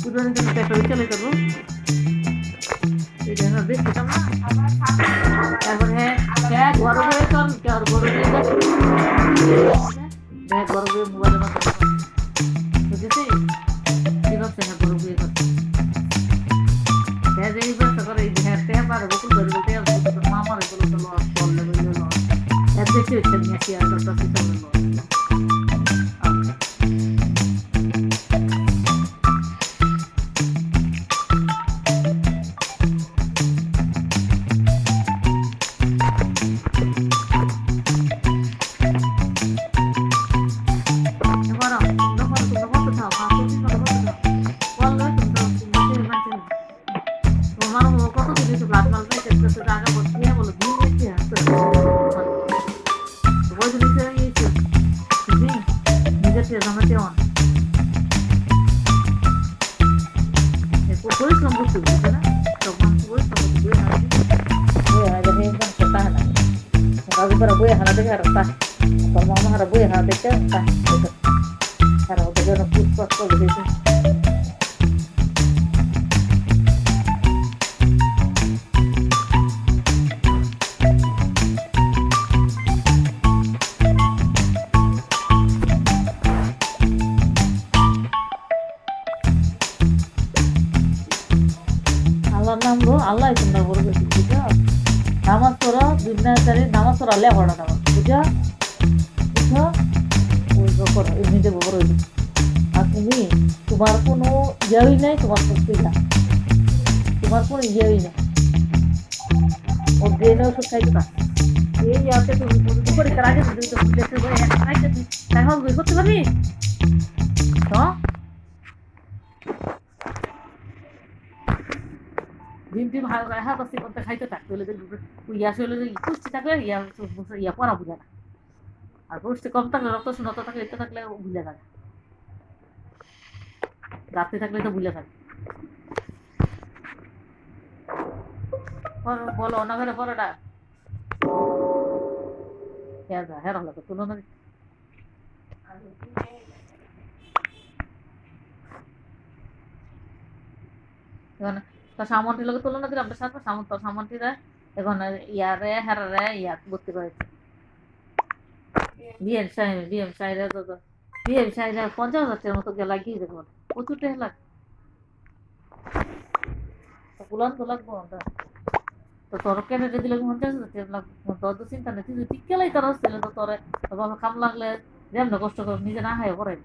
কুরবানির জন্য তো একটা চলে যাবো এই জন্য দেখছিলাম না তারপর হ্যাঁ হ্যাঁ বড় হয়ে চল আর বড় হয়ে হ্যাঁ বড় হয়ে মোবাইলের মাধ্যমে বুঝেছি কি ভাবছে হ্যাঁ বড় হয়ে করছে হ্যাঁ যে ব্যবসা করে এই হ্যাঁ হ্যাঁ পারে বকুল ধরে বলতে মামার এগুলো তো লস করলে বললে লস এর বেশি হচ্ছে নিয়ে আসি আর দশটা সিস্টেম লস পরিশ্রম করতে বুঝছে না তখন পরিশ্রম করতে বই হানা দেখে সেটা হানা কাজু করা বই হানা দেখে আর তা তোর মামা হারা বই হানা দেখে তা আর ওদের জন্য পুষ্পাত করে দিয়েছে আল্লাহর নাম গো আল্লাহ তোমরা বড় বেশি বুঝছো নামাজ পড়ো দুনিয়াতে নামাজ পড়ালে পড়ো না বুঝছো বুঝছো ওই করো এমনিতে বড় হইবে আর তুমি তোমার কোনো ইয়েই নাই তোমার শক্তি না তোমার কোনো ইয়েই নাই ও ব্রেন ওষুধ খাইতে না এই ইয়াতে তুমি পরীক্ষার আগে তুমি তো বুঝতে পারবে একটা খাইতে তাই হবে করতে পারবি তো ডিম ডিম হাত আসতে করতে খাইতে থাকতে হলে ইয়া শরীরে পুষ্টি থাকলে ইয়া পড়া বুঝে না আর পুষ্টি কম থাকলে রক্ত শূন্যতা থাকলে এতে থাকলে ভুলে থাকে রাত্রে থাকলে তো ভুলে থাকে বলো অনাঘরে পড়াটা হ্যাঁ যা হ্যাঁ হলো তো তুলনা এখন তোর সামনটির লোক তুলনা দিলাম তো সাথে তোর সামনটিরা এখন ইয়ারে হারারে ইয়াত ভর্তি করেছে বিএম সাহেবের তো বিএম সাহেবের 50,000 মতো লাগিয়ে দেবো প্রচুর টাকা লাগে তো পুলান তো লাগবো তো তোর কেটে দিলে 50,000 লাগবে তোর তো চিন্তা নেই তুই ঠিক গেলেই তোর হচ্ছিল তো তোর বাবা কাম লাগলে যেমন কষ্ট করে নিজে না খাই পড়াই